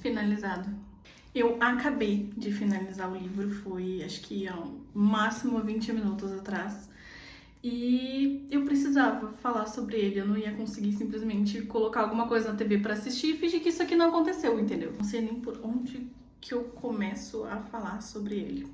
finalizado. Eu acabei de finalizar o livro, foi acho que há máximo 20 minutos atrás. E eu precisava falar sobre ele, eu não ia conseguir simplesmente colocar alguma coisa na TV pra assistir e fingir que isso aqui não aconteceu, entendeu? Não sei nem por onde que eu começo a falar sobre ele.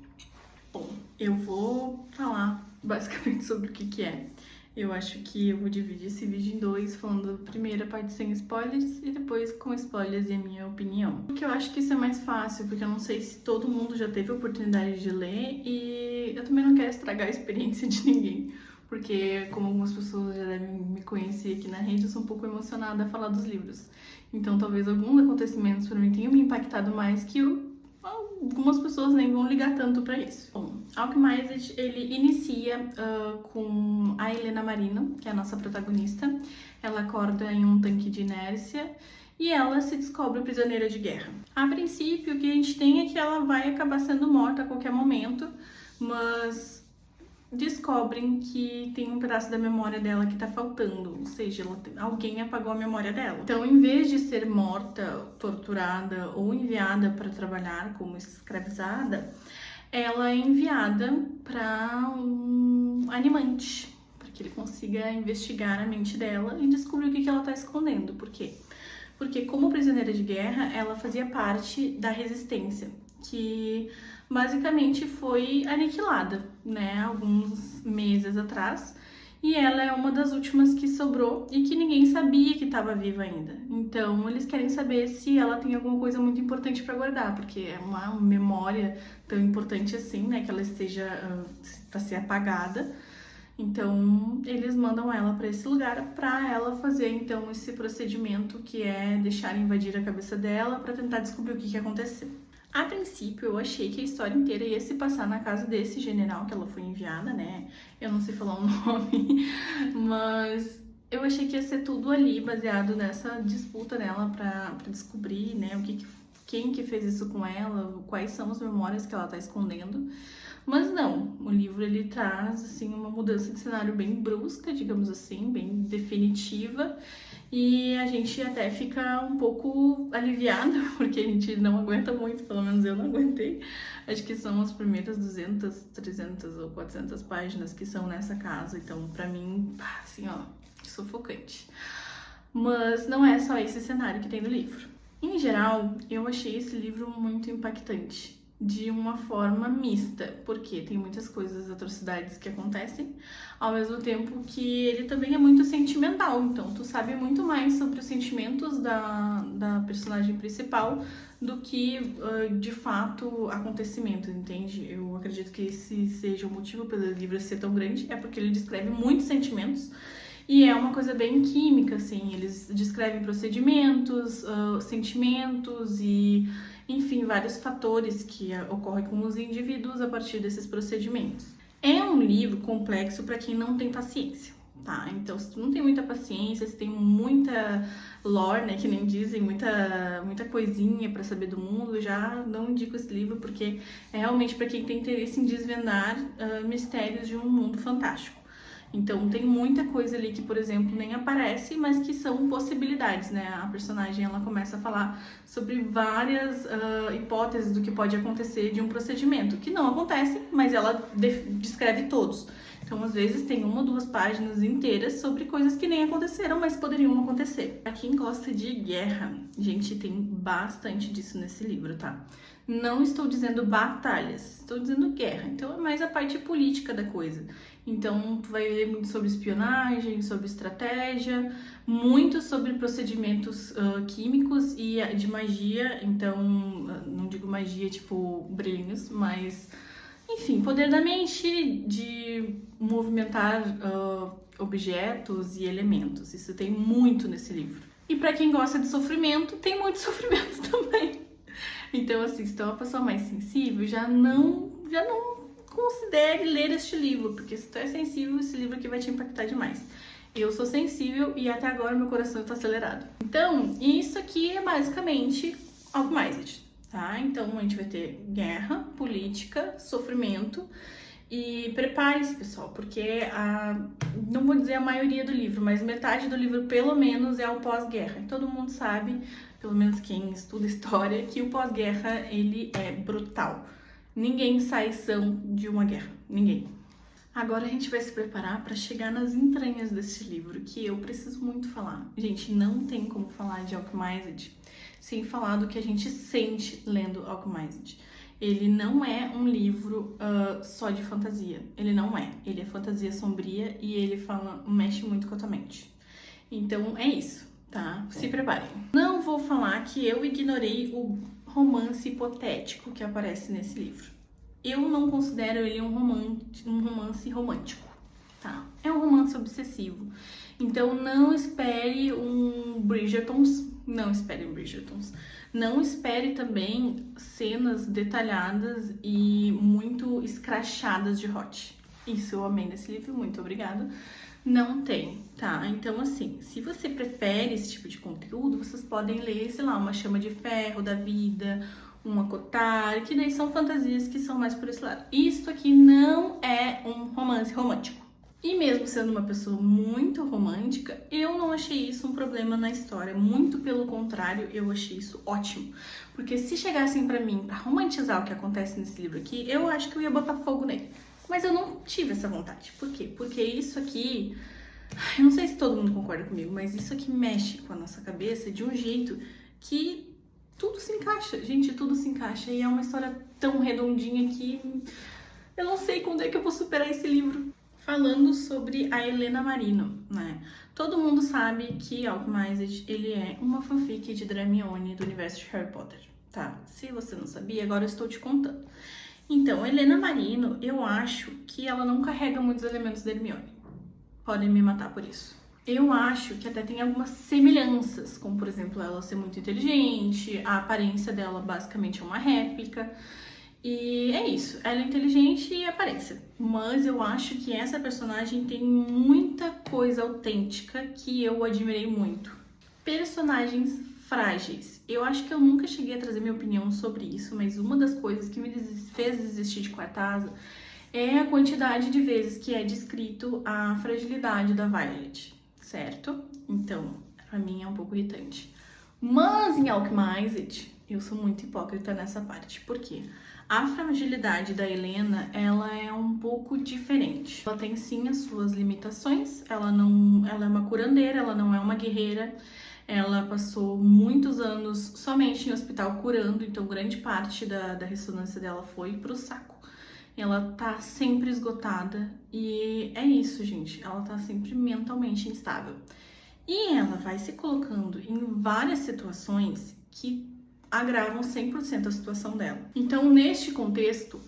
Bom, eu vou falar basicamente sobre o que é. Eu acho que eu vou dividir esse vídeo em dois, falando a primeira parte sem spoilers e depois com spoilers e a minha opinião. Porque eu acho que isso é mais fácil, porque eu não sei se todo mundo já teve a oportunidade de ler e eu também não quero estragar a experiência de ninguém. Porque, como algumas pessoas já devem me conhecer aqui na rede, eu sou um pouco emocionada a falar dos livros. Então, talvez alguns acontecimentos para mim tenham me impactado mais que algumas pessoas nem vão ligar tanto para isso. Bom, Alchemized, ele inicia com a Helena Marino, que é a nossa protagonista. Ela acorda em um tanque de inércia e ela se descobre prisioneira de guerra. A princípio, o que a gente tem é que ela vai acabar sendo morta a qualquer momento, mas descobrem que tem um pedaço da memória dela que tá faltando, ou seja, alguém apagou a memória dela. Então, em vez de ser morta, torturada ou enviada para trabalhar como escravizada, ela é enviada para um animante, para que ele consiga investigar a mente dela e descobrir o que ela tá escondendo. Por quê? Porque como prisioneira de guerra, ela fazia parte da resistência, que basicamente foi aniquilada, né, alguns meses atrás, e ela é uma das últimas que sobrou e que ninguém sabia que estava viva ainda. Então, eles querem saber se ela tem alguma coisa muito importante para guardar, porque é uma memória tão importante assim, né, que ela esteja para ser apagada. Então, eles mandam ela para esse lugar para ela fazer então esse procedimento que é deixar invadir a cabeça dela para tentar descobrir o que aconteceu. A princípio, eu achei que a história inteira ia se passar na casa desse general que ela foi enviada, né? Eu não sei falar o nome, mas eu achei que ia ser tudo ali baseado nessa disputa dela pra descobrir, né, quem que fez isso com ela, quais são as memórias que ela tá escondendo. Mas não, o livro ele traz assim uma mudança de cenário bem brusca, digamos assim, bem definitiva. E a gente até fica um pouco aliviada, porque a gente não aguenta muito, pelo menos eu não aguentei. Acho que são as primeiras 200, 300 ou 400 páginas que são nessa casa, então pra mim, assim, ó, sufocante. Mas não é só esse cenário que tem no livro. Em geral, eu achei esse livro muito impactante, de uma forma mista, porque tem muitas coisas, atrocidades que acontecem, ao mesmo tempo que ele também é muito sentimental, então tu sabe muito mais sobre os sentimentos da personagem principal do que, de fato, acontecimentos, entende? Eu acredito que esse seja o motivo pelo livro ser tão grande, é porque ele descreve muitos sentimentos, e é uma coisa bem química, assim, eles descrevem procedimentos, sentimentos e enfim, vários fatores que ocorrem com os indivíduos a partir desses procedimentos. É um livro complexo para quem não tem paciência, tá? Então, se tu não tem muita paciência, se tem muita lore, né, que nem dizem, muita coisinha para saber do mundo, já não indico esse livro, porque é realmente para quem tem interesse em desvendar mistérios de um mundo fantástico. Então tem muita coisa ali que, por exemplo, nem aparece, mas que são possibilidades, né? A personagem, ela começa a falar sobre várias hipóteses do que pode acontecer de um procedimento, que não acontece, mas ela descreve todos. Então, às vezes, tem 1 ou 2 páginas inteiras sobre coisas que nem aconteceram, mas poderiam acontecer. Pra quem gosta de guerra, gente, tem bastante disso nesse livro, tá? Não estou dizendo batalhas, estou dizendo guerra. Então, é mais a parte política da coisa. Então, tu vai ver muito sobre espionagem, sobre estratégia, muito sobre procedimentos químicos e de magia. Então, não digo magia tipo brilhinhos, mas, enfim, poder da mente de movimentar objetos e elementos. Isso tem muito nesse livro. E pra quem gosta de sofrimento, tem muito sofrimento também. Então, assim, se tu é uma pessoa mais sensível, já não considere ler este livro, porque se tu é sensível, esse livro aqui vai te impactar demais. Eu sou sensível e até agora meu coração está acelerado. Então, isso aqui é basicamente Alchemized, tá? Então, a gente vai ter guerra, política, sofrimento E prepare-se, pessoal, porque não vou dizer a maioria do livro, mas metade do livro, pelo menos, é o pós-guerra. E todo mundo sabe, pelo menos quem estuda história, que o pós-guerra, ele é brutal. Ninguém sai são de uma guerra, ninguém. Agora a gente vai se preparar para chegar nas entranhas desse livro, que eu preciso muito falar. Gente, não tem como falar de Alchemized sem falar do que a gente sente lendo Alchemized. Ele não é um livro só de fantasia. Ele não é. Ele é fantasia sombria e ele mexe muito com a tua mente. Então é isso, tá? Se preparem. Não vou falar que eu ignorei o romance hipotético que aparece nesse livro. Eu não considero ele um romance romântico, tá? É um romance obsessivo. Então não espere um Bridgertons. Não espere um Bridgertons. Não espere também cenas detalhadas e muito escrachadas de hot. Isso eu amei nesse livro, muito obrigada. Não tem, tá? Então, assim, se você prefere esse tipo de conteúdo, vocês podem ler, sei lá, Uma Chama de Ferro da Vida, uma Cotar, que daí são fantasias que são mais por esse lado. Isso aqui não é um romance romântico. E mesmo sendo uma pessoa muito romântica, eu não achei isso um problema na história. Muito pelo contrário, eu achei isso ótimo. Porque se chegassem pra mim pra romantizar o que acontece nesse livro aqui, eu acho que eu ia botar fogo nele. Mas eu não tive essa vontade. Por quê? Porque isso aqui... Eu não sei se todo mundo concorda comigo, mas isso aqui mexe com a nossa cabeça de um jeito que tudo se encaixa. Gente, tudo se encaixa. E é uma história tão redondinha que eu não sei quando é que eu vou superar esse livro. Falando sobre a Helena Marino, né? Todo mundo sabe que Alchemized, ele é uma fanfic de Hermione do universo de Harry Potter, tá? Se você não sabia, agora eu estou te contando. Então, Helena Marino, eu acho que ela não carrega muitos elementos da Hermione. Podem me matar por isso. Eu acho que até tem algumas semelhanças, como por exemplo, ela ser muito inteligente, a aparência dela basicamente é uma réplica. E é isso, ela é inteligente e aparência. Mas eu acho que essa personagem tem muita coisa autêntica que eu admirei muito. Personagens frágeis. Eu acho que eu nunca cheguei a trazer minha opinião sobre isso, mas uma das coisas que me fez desistir de Quartasa é a quantidade de vezes que é descrito a fragilidade da Violet, certo? Então, pra mim é um pouco irritante. Mas em Alchemized, eu sou muito hipócrita nessa parte. Por quê? A fragilidade da Helena, ela é um pouco diferente. Ela tem sim as suas limitações, ela é uma curandeira, ela não é uma guerreira. Ela passou muitos anos somente em hospital curando, então grande parte da ressonância dela foi pro saco. Ela tá sempre esgotada e é isso, gente. Ela tá sempre mentalmente instável. E ela vai se colocando em várias situações que agravam 100% a situação dela. Então, neste contexto,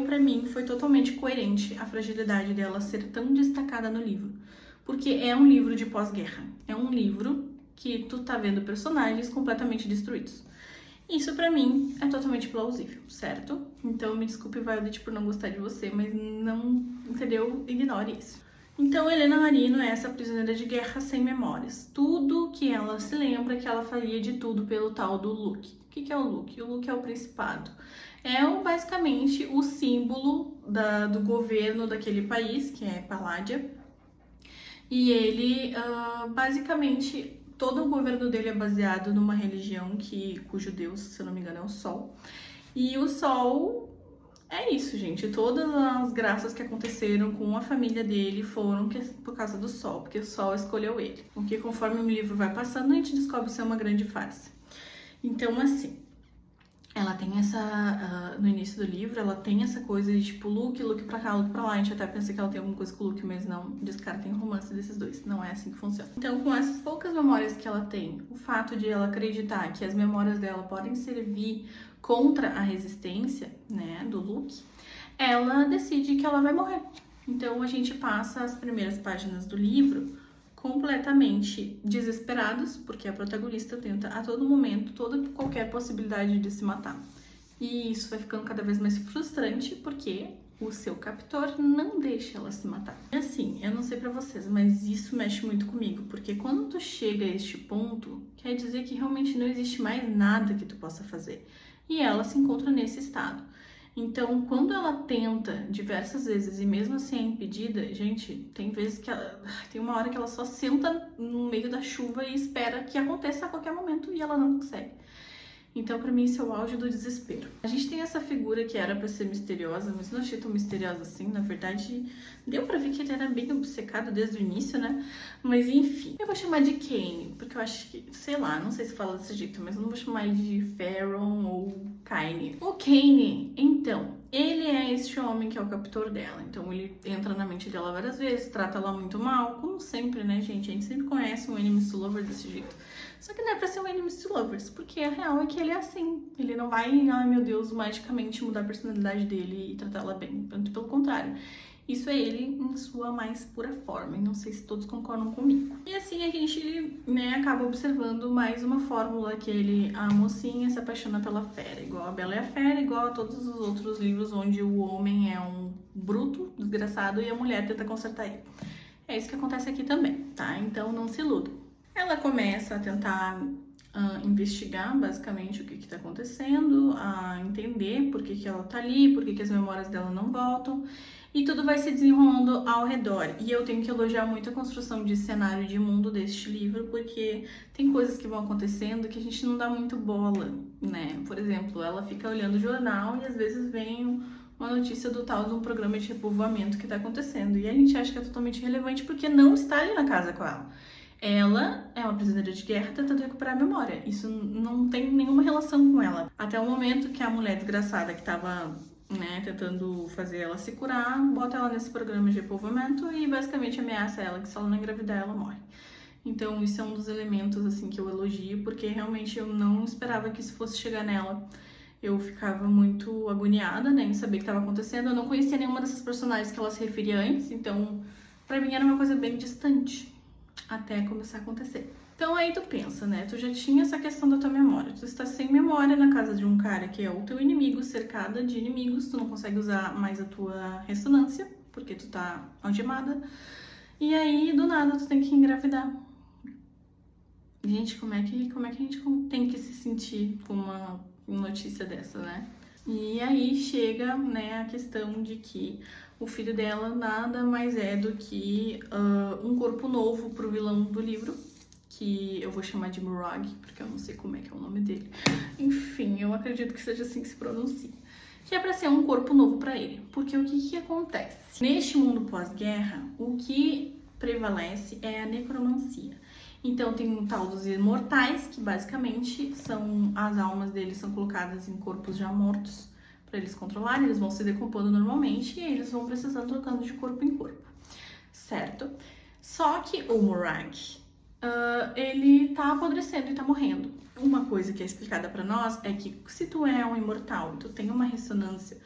pra mim, foi totalmente coerente a fragilidade dela ser tão destacada no livro. Porque é um livro de pós-guerra. É um livro que tu tá vendo personagens completamente destruídos. Isso, pra mim, é totalmente plausível, certo? Então, me desculpe, Violet, por não gostar de você, mas não, entendeu? Ignore isso. Então, Helena Marino é essa prisioneira de guerra sem memórias. Tudo que ela se lembra que ela faria de tudo pelo tal do Luke. O que é o Luke? O Luke é o Principado. É basicamente o símbolo do governo daquele país, que é Paládia. E ele, basicamente, todo o governo dele é baseado numa religião cujo deus, se eu não me engano, é o Sol. E o Sol... É isso, gente. Todas as graças que aconteceram com a família dele foram por causa do Sol, porque o Sol escolheu ele. Porque conforme o livro vai passando, a gente descobre ser uma grande farsa. Então, assim, ela tem no início do livro, ela tem essa coisa de tipo, Luke pra cá, Luke pra lá. A gente até pensa que ela tem alguma coisa com o Luke, mas não, descartem o romance desses dois. Não é assim que funciona. Então, com essas poucas memórias que ela tem, o fato de ela acreditar que as memórias dela podem servir contra a resistência, né, do Luke, ela decide que ela vai morrer. Então a gente passa as primeiras páginas do livro completamente desesperados, porque a protagonista tenta a todo momento, qualquer possibilidade de se matar. E isso vai ficando cada vez mais frustrante, porque o seu captor não deixa ela se matar. E assim, eu não sei pra vocês, mas isso mexe muito comigo, porque quando tu chega a este ponto, quer dizer que realmente não existe mais nada que tu possa fazer. E ela se encontra nesse estado. Então, quando ela tenta diversas vezes e mesmo assim é impedida, gente, tem vezes que tem uma hora que ela só senta no meio da chuva e espera que aconteça a qualquer momento e ela não consegue. Então, pra mim, isso é o auge do desespero. A gente tem essa figura que era pra ser misteriosa, mas não achei tão misteriosa assim. Na verdade, deu pra ver que ele era bem obcecado desde o início, né? Mas enfim, eu vou chamar de Kane, porque eu acho que, sei lá, não sei se fala desse jeito, mas eu não vou chamar ele de Farron ou Kane. O Kane, então, ele é este homem que é o captor dela. Então, ele entra na mente dela várias vezes, trata ela muito mal, como sempre, né, gente? A gente sempre conhece um enemies to lovers desse jeito. Só que não é pra ser um enemies to lovers, porque a real é que ele é assim. Ele não vai, ai meu Deus, magicamente mudar a personalidade dele e tratá-la bem. Pelo contrário. Isso é ele em sua mais pura forma. E não sei se todos concordam comigo. E assim a gente, né, acaba observando mais uma fórmula que a mocinha se apaixona pela fera. Igual a Bela e a Fera, igual a todos os outros livros onde o homem é um bruto, desgraçado, e a mulher tenta consertar ele. É isso que acontece aqui também, tá? Então não se iludam. Ela começa a tentar investigar basicamente o que está acontecendo, a entender por que ela tá ali, por que as memórias dela não voltam, e tudo vai se desenrolando ao redor. E eu tenho que elogiar muito a construção de cenário de mundo deste livro, porque tem coisas que vão acontecendo que a gente não dá muito bola, né? Por exemplo, ela fica olhando o jornal e às vezes vem uma notícia do tal de um programa de repovoamento que tá acontecendo, e a gente acha que é totalmente irrelevante porque não está ali na casa com ela. Ela é uma prisioneira de guerra tentando recuperar a memória. Isso não tem nenhuma relação com ela. Até o momento que a mulher desgraçada que tava, né, tentando fazer ela se curar, bota ela nesse programa de repovoamento e basicamente ameaça ela que se ela não engravidar, ela morre. Então isso é um dos elementos, assim, que eu elogio, porque realmente eu não esperava que isso fosse chegar nela. Eu ficava muito agoniada, né, em saber o que estava acontecendo. Eu não conhecia nenhuma dessas personagens que ela se referia antes, então pra mim era uma coisa bem distante até começar a acontecer. Então aí tu pensa, né? Tu já tinha essa questão da tua memória. Tu está sem memória na casa de um cara que é o teu inimigo, cercada de inimigos. Tu não consegue usar mais a tua ressonância, porque tu tá algemada. E aí, do nada, tu tem que engravidar. Gente, como é que a gente tem que se sentir com uma notícia dessa, né? E aí chega, né, a questão de que o filho dela nada mais é do que um corpo novo pro vilão do livro, que eu vou chamar de Murag, porque eu não sei como é que é o nome dele. Enfim, eu acredito que seja assim que se pronuncia. Que é pra ser um corpo novo pra ele. Porque o que acontece? Neste mundo pós-guerra, o que prevalece é a necromancia. Então tem um tal dos imortais, que basicamente são as almas deles são colocadas em corpos já mortos para eles controlarem, eles vão se decompondo normalmente e eles vão precisando trocando de corpo em corpo, certo? Só que o Murag, ele tá apodrecendo e tá morrendo. Uma coisa que é explicada pra nós é que se tu é um imortal, tu tem uma ressonância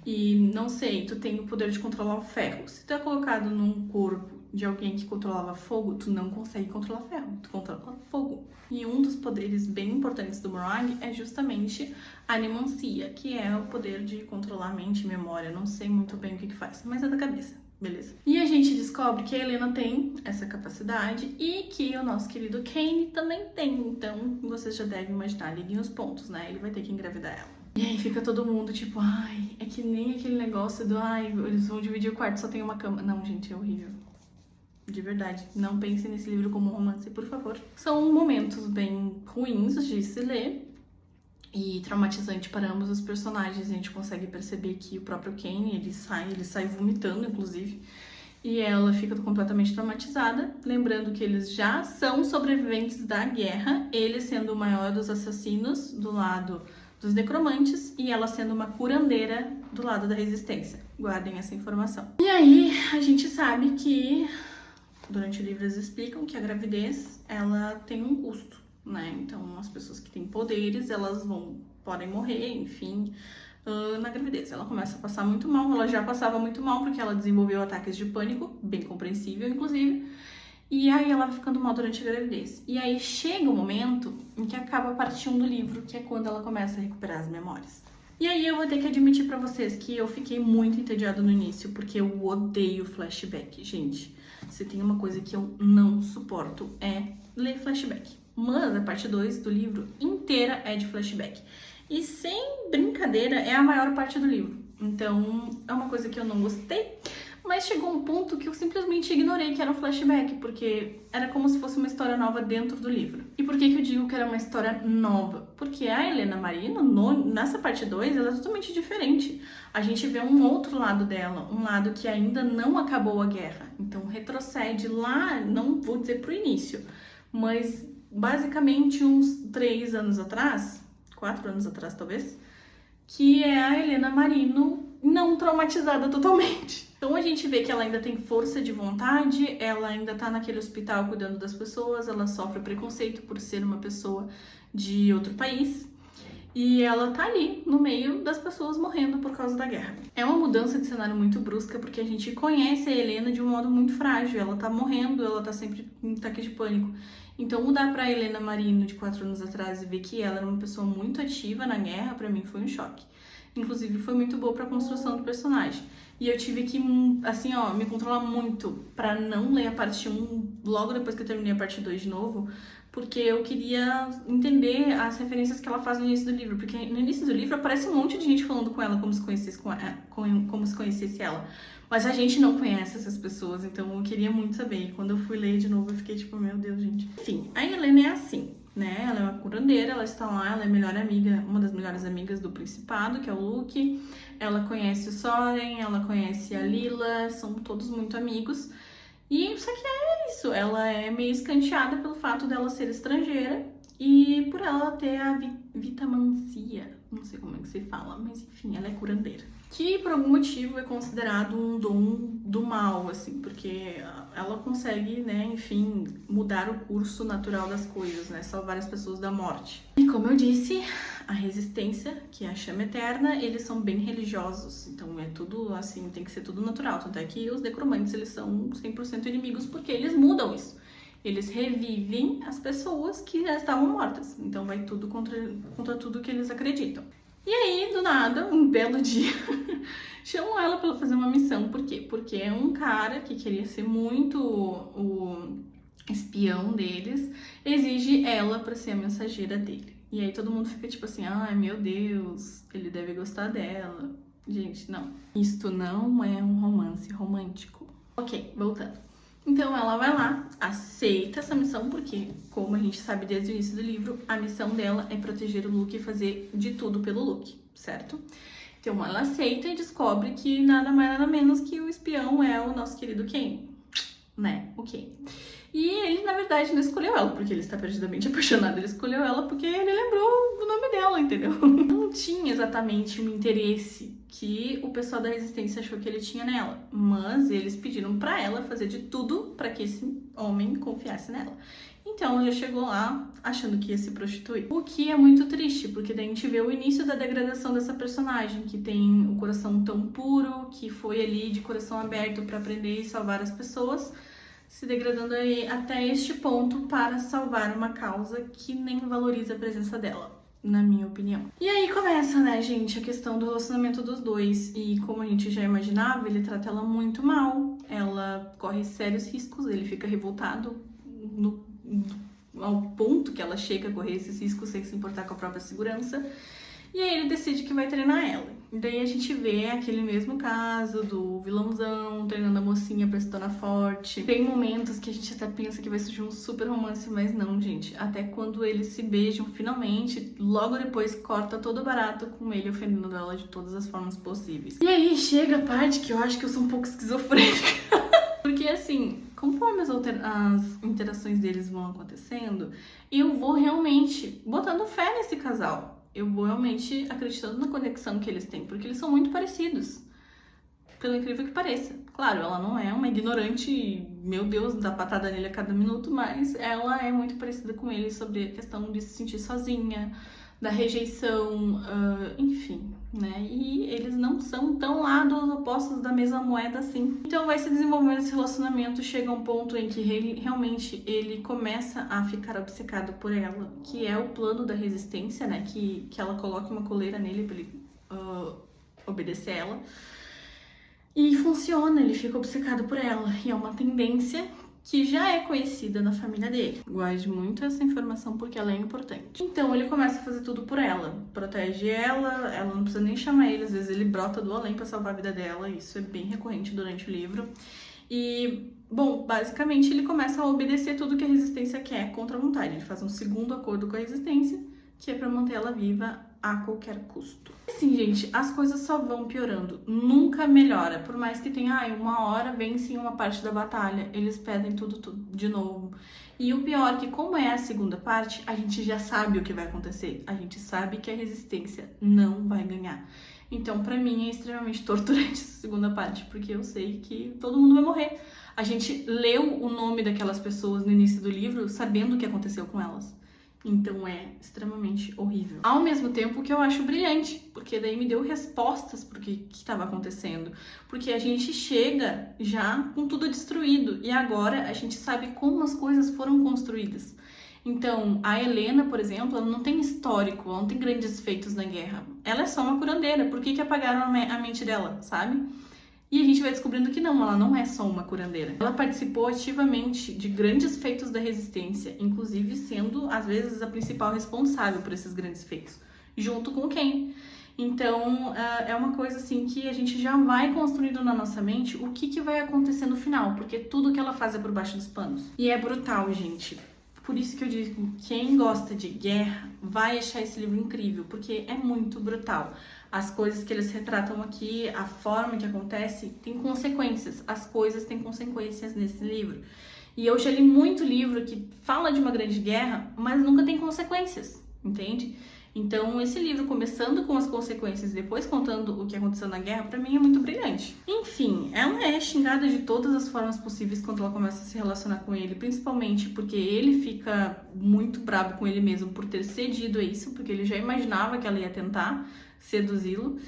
e, não sei, tu tem o poder de controlar o ferro. Se tu é colocado num corpo de alguém que controlava fogo, tu não consegue controlar ferro, tu controla fogo. E um dos poderes bem importantes do Murag é justamente a nimancia, que é o poder de controlar a mente e memória. Não sei muito bem o que faz, mas é da cabeça. Beleza. E a gente descobre que a Helena tem essa capacidade e que o nosso querido Kane também tem. Então, vocês já devem imaginar, liguem os pontos, né? Ele vai ter que engravidar ela. E aí fica todo mundo tipo, ai, é que nem aquele negócio do, ai, eles vão dividir o quarto, só tem uma cama. Não, gente, é horrível. De verdade, não pensem nesse livro como um romance, por favor. São momentos bem ruins de se ler e traumatizante para ambos os personagens. A gente consegue perceber que o próprio Kane, ele sai vomitando, inclusive, e ela fica completamente traumatizada, lembrando que eles já são sobreviventes da guerra, ele sendo o maior dos assassinos do lado dos necromantes e ela sendo uma curandeira do lado da resistência. Guardem essa informação. E aí, a gente sabe que durante o livro eles explicam que a gravidez, ela tem um custo, né? Então, as pessoas que têm poderes, elas podem morrer, enfim, na gravidez. Ela começa a passar muito mal, ela já passava muito mal porque ela desenvolveu ataques de pânico, bem compreensível, inclusive, e aí ela vai ficando mal durante a gravidez. E aí chega o momento em que acaba a parte 1 do livro, que é quando ela começa a recuperar as memórias. E aí eu vou ter que admitir pra vocês que eu fiquei muito entediada no início, porque eu odeio flashback, gente. Se tem uma coisa que eu não suporto é ler flashback. Mas a parte 2 do livro inteira é de flashback. E sem brincadeira, é a maior parte do livro. Então, é uma coisa que eu não gostei, mas chegou um ponto que eu simplesmente ignorei, que era um flashback, porque era como se fosse uma história nova dentro do livro. E por que eu digo que era uma história nova? Porque a Helena Marino, nessa parte 2, ela é totalmente diferente. A gente vê um outro lado dela, um lado que ainda não acabou a guerra. Então, retrocede lá, não vou dizer pro início, mas basicamente uns 3 anos atrás, 4 anos atrás talvez, que é a Helena Marino não traumatizada totalmente. Então a gente vê que ela ainda tem força de vontade, ela ainda tá naquele hospital cuidando das pessoas, ela sofre preconceito por ser uma pessoa de outro país. E ela tá ali, no meio das pessoas morrendo por causa da guerra. É uma mudança de cenário muito brusca, porque a gente conhece a Helena de um modo muito frágil. Ela tá morrendo, ela tá sempre em ataque de pânico. Então mudar pra Helena Marino de 4 anos atrás e ver que ela era uma pessoa muito ativa na guerra, pra mim foi um choque. Inclusive foi muito boa pra construção do personagem. E eu tive que, assim, ó, me controlar muito pra não ler a parte 1 logo depois que eu terminei a parte 2 de novo, porque eu queria entender as referências que ela faz no início do livro, porque no início do livro aparece um monte de gente falando com ela como se conhecesse, como se conhecesse ela, mas a gente não conhece essas pessoas, então eu queria muito saber. E quando eu fui ler de novo, eu fiquei tipo, meu Deus, gente. Enfim, a Helena é assim, né? Ela é uma curandeira, ela está lá, ela é melhor amiga, uma das melhores amigas do Principado, que é o Luke. Ela conhece o Soren, ela conhece a Lila, são todos muito amigos. E só que é isso, ela é meio escanteada pelo fato dela ser estrangeira e por ela ter a vitamancia, não sei como é que se fala, mas enfim, ela é curandeira. Que por algum motivo é considerado um dom do mal, assim, porque ela consegue, né, enfim, mudar o curso natural das coisas, né, salvar as pessoas da morte. E como eu disse, a resistência, que é a chama eterna, eles são bem religiosos, então é tudo assim, tem que ser tudo natural, tanto é que os necromantes, eles são 100% inimigos porque eles mudam isso. Eles revivem as pessoas que já estavam mortas, então vai tudo contra tudo que eles acreditam. E aí, do nada, um belo dia, chamam ela pra fazer uma missão. Por quê? Porque é um cara que queria ser muito o espião deles, exige ela pra ser a mensageira dele. E aí todo mundo fica tipo assim, ai meu Deus, ele deve gostar dela. Gente, não. Isto não é um romance romântico. Ok, voltando. Então ela vai lá, aceita essa missão, porque, como a gente sabe desde o início do livro, a missão dela é proteger o Luke e fazer de tudo pelo Luke, certo? Então ela aceita e descobre que nada mais nada menos que o espião é o nosso querido Ken, né? O Ken. E ele, na verdade, não escolheu ela porque ele está perdidamente apaixonado. Ele escolheu ela porque ele lembrou do nome dela, entendeu? Não tinha exatamente o interesse que o pessoal da Resistência achou que ele tinha nela. Mas eles pediram pra ela fazer de tudo pra que esse homem confiasse nela. Então ela já chegou lá achando que ia se prostituir. O que é muito triste, porque daí a gente vê o início da degradação dessa personagem, que tem o coração tão puro, que foi ali de coração aberto pra aprender e salvar as pessoas, se degradando aí até este ponto para salvar uma causa que nem valoriza a presença dela, na minha opinião. E aí começa, né, gente, a questão do relacionamento dos dois. E como a gente já imaginava, ele trata ela muito mal, ela corre sérios riscos, ele fica revoltado ao ponto que ela chega a correr esses riscos sem se importar com a própria segurança. E aí ele decide que vai treinar ela. E daí a gente vê aquele mesmo caso do vilãozão treinando a mocinha pra se tornar forte. Tem momentos que a gente até pensa que vai surgir um super romance, mas não, gente. Até quando eles se beijam finalmente, logo depois corta todo barato com ele ofendendo ela de todas as formas possíveis. E aí chega a parte que eu acho que eu sou um pouco esquizofrênica. Porque assim, conforme as interações deles vão acontecendo, eu vou realmente botando fé nesse casal. Eu vou realmente acreditando na conexão que eles têm, porque eles são muito parecidos, pelo incrível que pareça. Claro, ela não é uma ignorante, meu Deus, dá patada nele a cada minuto, mas ela é muito parecida com ele sobre a questão de se sentir sozinha, da rejeição, enfim, né? E eles não são tão lados opostos da mesma moeda assim. Então vai se desenvolvendo esse relacionamento, chega um ponto em que realmente ele começa a ficar obcecado por ela, que é o plano da resistência, né? Que ela coloque uma coleira nele pra ele obedecer ela. E funciona, ele fica obcecado por ela. E é uma tendência que já é conhecida na família dele. Guarde muito essa informação porque ela é importante. Então ele começa a fazer tudo por ela, protege ela, ela não precisa nem chamar ele, às vezes ele brota do além pra salvar a vida dela, isso é bem recorrente durante o livro. E, bom, basicamente ele começa a obedecer tudo que a Resistência quer contra a vontade. Ele faz um segundo acordo com a Resistência, que é pra manter ela viva a qualquer custo. Assim, gente, as coisas só vão piorando, nunca melhora. Por mais que tenha, uma hora vencem uma parte da batalha, eles pedem tudo de novo. E o pior é que, como é a segunda parte, a gente já sabe o que vai acontecer. A gente sabe que a Resistência não vai ganhar. Então, pra mim, é extremamente torturante essa segunda parte, porque eu sei que todo mundo vai morrer. A gente leu o nome daquelas pessoas no início do livro, sabendo o que aconteceu com elas. Então é extremamente horrível. Ao mesmo tempo que eu acho brilhante, porque daí me deu respostas pro que estava acontecendo. Porque a gente chega já com tudo destruído, e agora a gente sabe como as coisas foram construídas. Então, a Helena, por exemplo, ela não tem histórico, ela não tem grandes feitos na guerra. Ela é só uma curandeira. Por que apagaram a mente dela, sabe? E a gente vai descobrindo que não, ela não é só uma curandeira. Ela participou ativamente de grandes feitos da Resistência, inclusive sendo, às vezes, a principal responsável por esses grandes feitos, junto com quem? Então, é uma coisa assim que a gente já vai construindo na nossa mente o que vai acontecer no final, porque tudo que ela faz é por baixo dos panos. E é brutal, gente. Por isso que eu digo, quem gosta de guerra vai achar esse livro incrível, porque é muito brutal. As coisas que eles retratam aqui, a forma que acontece, tem consequências. As coisas têm consequências nesse livro. E eu já li muito livro que fala de uma grande guerra, mas nunca tem consequências, entende? Então, esse livro, começando com as consequências e depois contando o que aconteceu na guerra, pra mim é muito brilhante. Enfim, ela é xingada de todas as formas possíveis quando ela começa a se relacionar com ele, principalmente porque ele fica muito bravo com ele mesmo por ter cedido a isso, porque ele já imaginava que ela ia tentar seduzi-lo.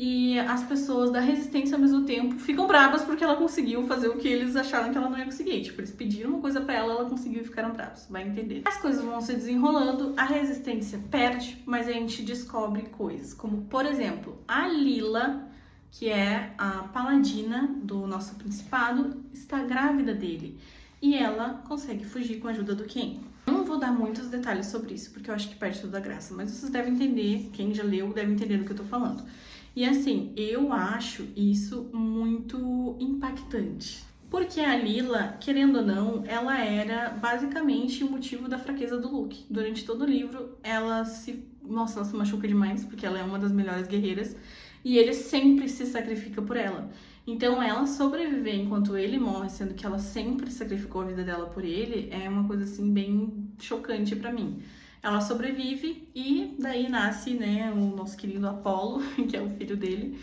E as pessoas da Resistência, ao mesmo tempo, ficam bravas porque ela conseguiu fazer o que eles acharam que ela não ia conseguir. Tipo, eles pediram uma coisa pra ela, ela conseguiu e ficaram bravos. Vai entender. As coisas vão se desenrolando, a Resistência perde, mas a gente descobre coisas. Como, por exemplo, a Lila, que é a paladina do nosso principado, está grávida dele. E ela consegue fugir com a ajuda do Ken. Não vou dar muitos detalhes sobre isso, porque eu acho que perde toda a graça. Mas vocês devem entender, quem já leu deve entender do que eu tô falando. E assim, eu acho isso muito impactante. Porque a Lila, querendo ou não, ela era basicamente o motivo da fraqueza do Luke. Durante todo o livro, ela se machuca demais, porque ela é uma das melhores guerreiras. E ele sempre se sacrifica por ela. Então, ela sobreviver enquanto ele morre, sendo que ela sempre sacrificou a vida dela por ele, é uma coisa assim bem chocante pra mim. Ela sobrevive e daí nasce, né, o nosso querido Apolo, que é o filho dele.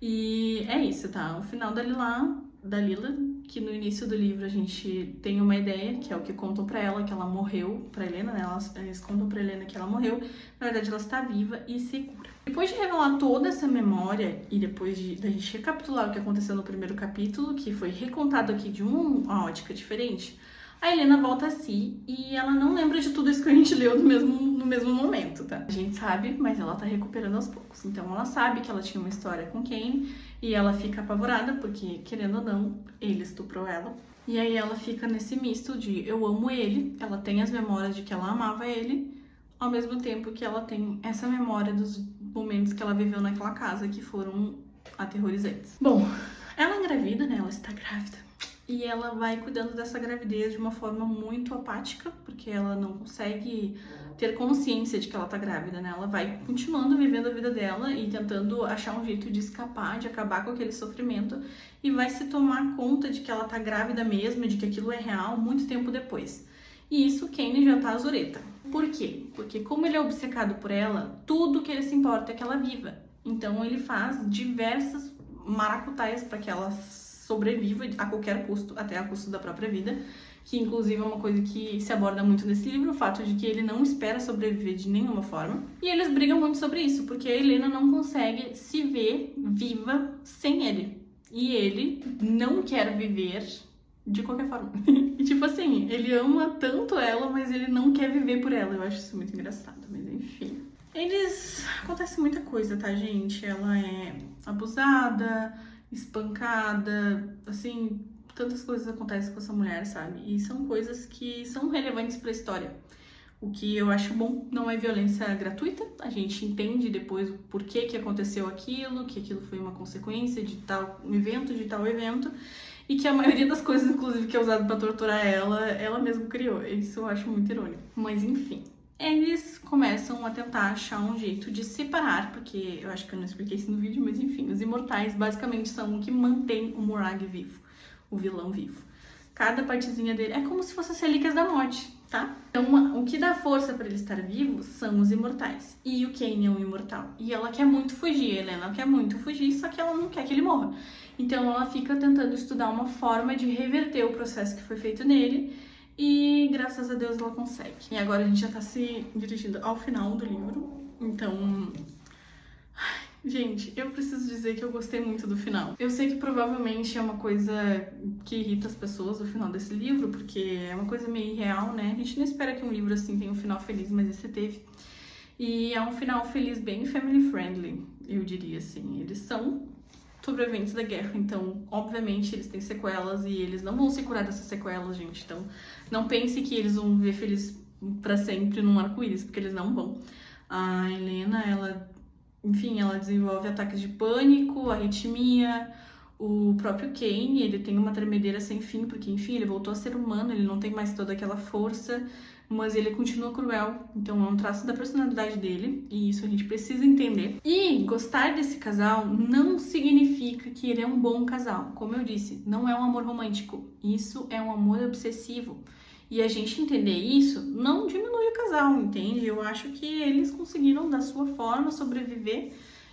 E é isso, tá? O final da Lila, que no início do livro a gente tem uma ideia, que é o que contam pra ela, que ela morreu, pra Helena, né? Eles contam pra Helena que ela morreu. Na verdade, ela está viva e segura. Depois de revelar toda essa memória e depois da gente recapitular o que aconteceu no primeiro capítulo, que foi recontado aqui de uma ótica diferente, a Helena volta a si e ela não lembra de tudo isso que a gente leu no mesmo momento, tá? A gente sabe, mas ela tá recuperando aos poucos. Então ela sabe que ela tinha uma história com Kane e ela fica apavorada porque, querendo ou não, ele estuprou ela. E aí ela fica nesse misto de eu amo ele, ela tem as memórias de que ela amava ele, ao mesmo tempo que ela tem essa memória dos momentos que ela viveu naquela casa que foram aterrorizantes. Bom, ela engravida, né? Ela está grávida. E ela vai cuidando dessa gravidez de uma forma muito apática, porque ela não consegue ter consciência de que ela tá grávida, né? Ela vai continuando vivendo a vida dela e tentando achar um jeito de escapar, de acabar com aquele sofrimento, e vai se tomar conta de que ela tá grávida mesmo, de que aquilo é real, muito tempo depois. E isso, Kane já tá azureta. Por quê? Porque como ele é obcecado por ela, tudo que ele se importa é que ela viva. Então ele faz diversas maracutaias para que ela sobreviva a qualquer custo, até a custo da própria vida, que inclusive é uma coisa que se aborda muito nesse livro, o fato de que ele não espera sobreviver de nenhuma forma. E eles brigam muito sobre isso, porque a Helena não consegue se ver viva sem ele. E ele não quer viver de qualquer forma. E tipo assim, ele ama tanto ela, mas ele não quer viver por ela. Eu acho isso muito engraçado, mas enfim. Acontece muita coisa, tá, gente? Ela é abusada, espancada, assim, tantas coisas acontecem com essa mulher, sabe? E são coisas que são relevantes para a história. O que eu acho bom, não é violência gratuita, a gente entende depois o porquê que aconteceu aquilo, que aquilo foi uma consequência de tal evento, e que a maioria das coisas, inclusive, que é usado para torturar ela mesma criou. Isso eu acho muito irônico. Mas enfim, eles começam a tentar achar um jeito de separar, porque eu acho que eu não expliquei isso no vídeo, mas enfim, os imortais basicamente são o que mantém o Morag vivo, o vilão vivo. Cada partezinha dele é como se fosse as relíquias da morte, tá? Então, o que dá força para ele estar vivo são os imortais. E o Caine é um imortal. E ela quer muito fugir, a Helena quer muito fugir, só que ela não quer que ele morra. Então, ela fica tentando estudar uma forma de reverter o processo que foi feito nele. E, graças a Deus, ela consegue. E agora a gente já tá se dirigindo ao final do livro. Então... Gente, eu preciso dizer que eu gostei muito do final. Eu sei que provavelmente é uma coisa que irrita as pessoas, o final desse livro, porque é uma coisa meio irreal, né? A gente não espera que um livro assim tenha um final feliz, mas esse teve. E é um final feliz bem family friendly, eu diria assim. Eles são sobreviventes da guerra, então, obviamente, eles têm sequelas e eles não vão se curar dessas sequelas, gente. Então, não pense que eles vão viver felizes pra sempre num arco-íris, porque eles não vão. A Helena, enfim, ela desenvolve ataques de pânico, arritmia. O próprio Caine, ele tem uma tremedeira sem fim, porque, enfim, ele voltou a ser humano, ele não tem mais toda aquela força, mas ele continua cruel. Então é um traço da personalidade dele, e isso a gente precisa entender. E gostar desse casal não significa que ele é um bom casal. Como eu disse, não é um amor romântico, isso é um amor obsessivo. E a gente entender isso não diminui o casal, entende? Eu acho que eles conseguiram, da sua forma, sobreviver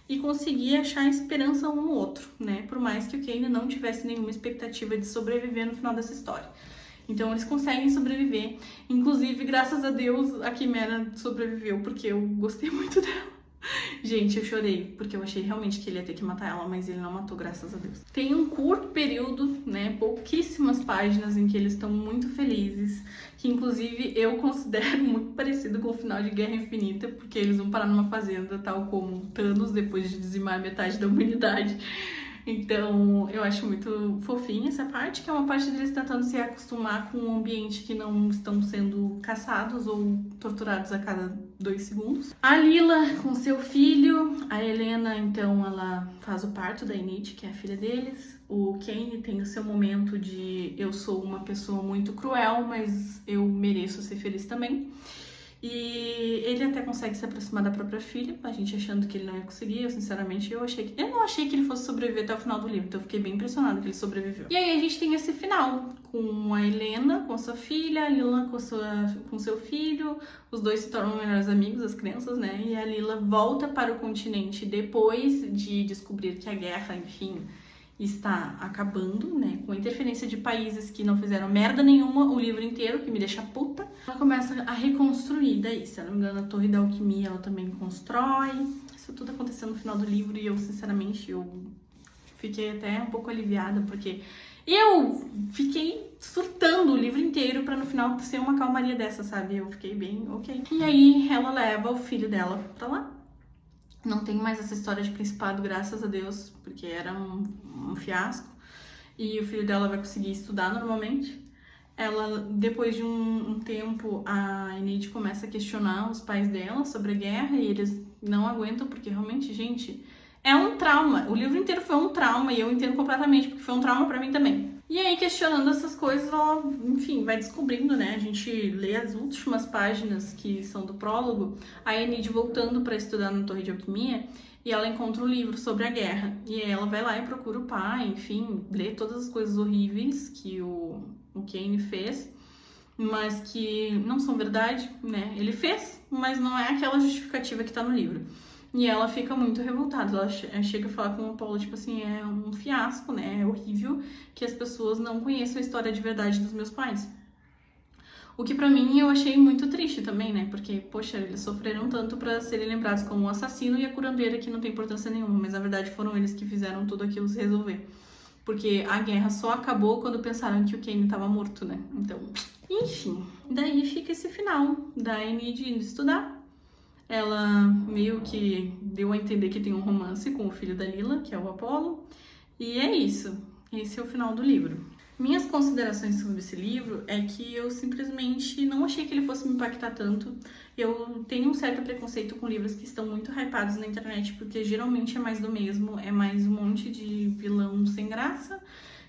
e conseguir achar esperança um no outro, né? Por mais que o Caine não tivesse nenhuma expectativa de sobreviver no final dessa história. Então eles conseguem sobreviver. Inclusive, graças a Deus, a Quimera sobreviveu, porque eu gostei muito dela. Gente, eu chorei, porque eu achei realmente que ele ia ter que matar ela, mas ele não matou, graças a Deus. Tem um curto período, né, pouquíssimas páginas em que eles estão muito felizes, que inclusive eu considero muito parecido com o final de Guerra Infinita, porque eles vão parar numa fazenda, tal como Thanos, depois de dizimar metade da humanidade. Então, eu acho muito fofinha essa parte, que é uma parte deles tentando se acostumar com um ambiente que não estão sendo caçados ou torturados a cada 2 segundos. A Lila com seu filho, a Helena, então, ela faz o parto da Enid, que é a filha deles. O Caine tem o seu momento de eu sou uma pessoa muito cruel, mas eu mereço ser feliz também. E ele até consegue se aproximar da própria filha, a gente achando que ele não ia conseguir. Eu sinceramente, eu não achei que ele fosse sobreviver até o final do livro, então eu fiquei bem impressionada que ele sobreviveu. E aí a gente tem esse final, com a Helena com a sua filha, a Lila com seu filho, os dois se tornam melhores amigos, as crianças, né? E a Lila volta para o continente depois de descobrir que a guerra, enfim, está acabando, né, com interferência de países que não fizeram merda nenhuma o livro inteiro, que me deixa puta. Ela começa a reconstruir daí, se eu não me engano, a Torre da Alquimia ela também constrói. Isso tudo aconteceu no final do livro e eu, sinceramente, eu fiquei até um pouco aliviada, porque eu fiquei surtando o livro inteiro pra no final ser uma calmaria dessa, sabe? Eu fiquei bem ok. E aí ela leva o filho dela pra lá. Não tem mais essa história de principado, graças a Deus, porque era um fiasco. E o filho dela vai conseguir estudar normalmente. Ela, depois de um tempo, a Enid começa a questionar os pais dela sobre a guerra e eles não aguentam, porque realmente, gente, é um trauma. O livro inteiro foi um trauma e eu entendo completamente, porque foi um trauma pra mim também. E aí, questionando essas coisas, ela, enfim, vai descobrindo, né? A gente lê as últimas páginas que são do prólogo, a Enid voltando para estudar na Torre de Alquimia, e ela encontra um livro sobre a guerra. E aí ela vai lá e procura o pai, enfim, lê todas as coisas horríveis que o Caine fez, mas que não são verdade, né? Ele fez, mas não é aquela justificativa que tá no livro. E ela fica muito revoltada, ela chega a falar com o Apolo, tipo assim, é um fiasco, né, é horrível que as pessoas não conheçam a história de verdade dos meus pais. O que pra mim eu achei muito triste também, né, porque, poxa, eles sofreram tanto pra serem lembrados como um assassino e a curandeira que não tem importância nenhuma, mas na verdade foram eles que fizeram tudo aquilo se resolver. Porque a guerra só acabou quando pensaram que o Caine tava morto, né, então... Enfim, daí fica esse final da Enid indo estudar. Ela meio que deu a entender que tem um romance com o filho da Lila, que é o Apolo. E é isso. Esse é o final do livro. Minhas considerações sobre esse livro é que eu simplesmente não achei que ele fosse me impactar tanto. Eu tenho um certo preconceito com livros que estão muito hypados na internet, porque geralmente é mais do mesmo, é mais um monte de vilão sem graça,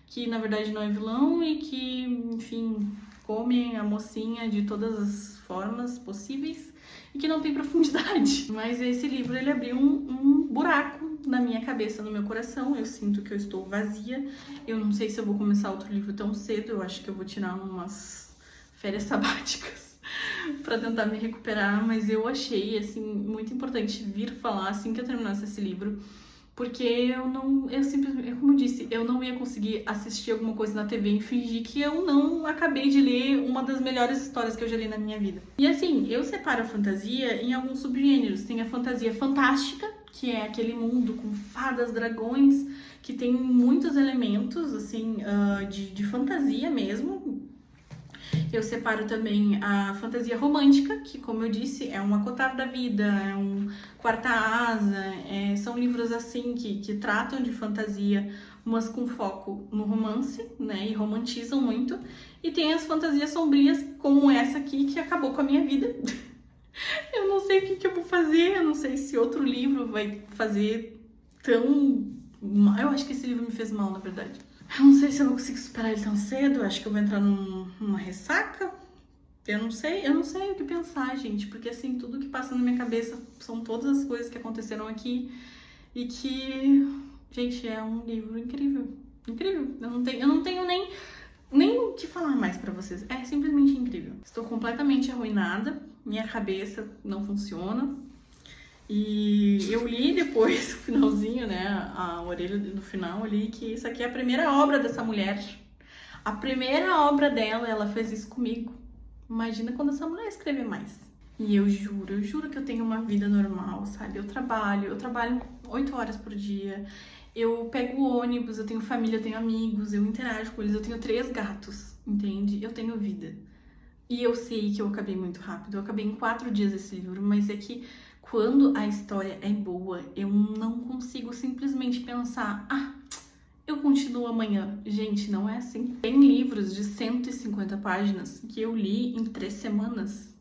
que na verdade não é vilão e que, enfim, come a mocinha de todas as formas possíveis e que não tem profundidade. Mas esse livro, ele abriu um buraco na minha cabeça, no meu coração. Eu sinto que eu estou vazia. Eu não sei se eu vou começar outro livro tão cedo. Eu acho que eu vou tirar umas férias sabáticas para tentar me recuperar, mas eu achei, assim, muito importante vir falar assim que eu terminasse esse livro, porque eu simplesmente, como eu disse, eu não ia conseguir assistir alguma coisa na TV e fingir que eu não acabei de ler uma das melhores histórias que eu já li na minha vida. E assim, eu separo a fantasia em alguns subgêneros. Tem a fantasia fantástica, que é aquele mundo com fadas, dragões, que tem muitos elementos, assim, de fantasia mesmo. Eu separo também a fantasia romântica, que, como eu disse, é um Acotar da Vida, é um Quarta Asa, são livros assim que tratam de fantasia, mas com foco no romance, né, e romantizam muito. E tem as fantasias sombrias, como essa aqui, que acabou com a minha vida. Eu não sei o que eu vou fazer, eu não sei se outro livro vai fazer tão mal. Eu acho que esse livro me fez mal, na verdade. Eu não sei se eu vou conseguir superar ele tão cedo, acho que eu vou entrar numa ressaca. Eu não sei o que pensar, gente, porque assim, tudo que passa na minha cabeça são todas as coisas que aconteceram aqui e que, gente, é um livro incrível, incrível. Eu não tenho nem o que falar mais pra vocês, é simplesmente incrível. Estou completamente arruinada, minha cabeça não funciona. E eu li depois, o finalzinho, né, a orelha do final, eu li que isso aqui é a primeira obra dessa mulher. A primeira obra dela, ela fez isso comigo. Imagina quando essa mulher escrever mais. E eu juro que eu tenho uma vida normal, sabe? Eu trabalho 8 horas por dia, eu pego o ônibus, eu tenho família, eu tenho amigos, eu interajo com eles, eu tenho 3 gatos, entende? Eu tenho vida. E eu sei que eu acabei muito rápido, eu acabei em 4 dias esse livro, mas é que quando a história é boa, eu não consigo simplesmente pensar, eu continuo amanhã. Gente, não é assim. Tem livros de 150 páginas que eu li em 3 semanas.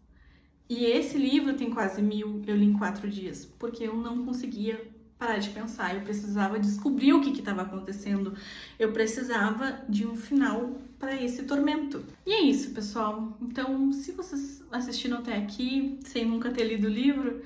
E esse livro tem quase 1000, eu li em 4 dias, porque eu não conseguia parar de pensar. Eu precisava descobrir o que estava acontecendo. Eu precisava de um final para esse tormento. E é isso, pessoal. Então, se vocês assistiram até aqui, sem nunca ter lido o livro,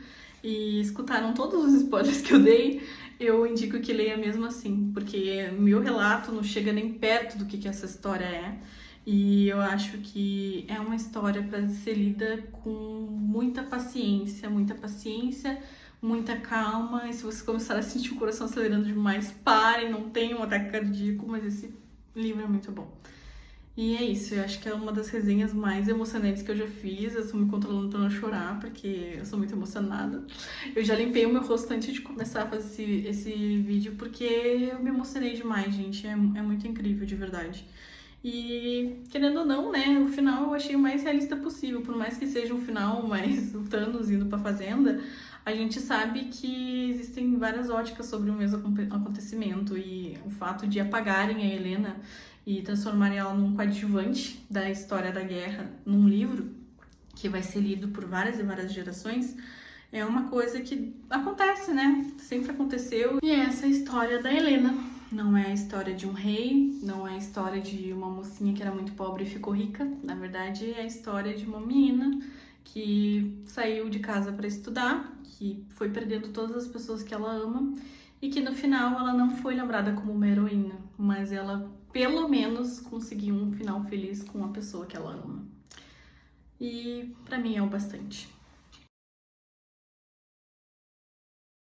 e escutaram todos os spoilers que eu dei, eu indico que leia mesmo assim, porque meu relato não chega nem perto do que essa história é. E eu acho que é uma história para ser lida com muita paciência, muita calma. E se você começar a sentir o coração acelerando demais, parem, não tenham um ataque cardíaco, mas esse livro é muito bom. E é isso, eu acho que é uma das resenhas mais emocionantes que eu já fiz. Eu tô me controlando pra não chorar, porque eu sou muito emocionada. Eu já limpei o meu rosto antes de começar a fazer esse vídeo, porque eu me emocionei demais, gente. É muito incrível, de verdade. E, querendo ou não, né, o final eu achei o mais realista possível. Por mais que seja um final mais o Thanos indo pra fazenda, a gente sabe que existem várias óticas sobre o mesmo acontecimento. E o fato de apagarem a Helena e transformarem ela num coadjuvante da história da guerra num livro que vai ser lido por várias e várias gerações é uma coisa que acontece, né? Sempre aconteceu. E é essa história da Helena. Não é a história de um rei, não é a história de uma mocinha que era muito pobre e ficou rica. Na verdade, é a história de uma menina que saiu de casa para estudar, que foi perdendo todas as pessoas que ela ama e que no final ela não foi lembrada como uma heroína, mas ela pelo menos conseguiu um final feliz com a pessoa que ela ama. E pra mim é o bastante.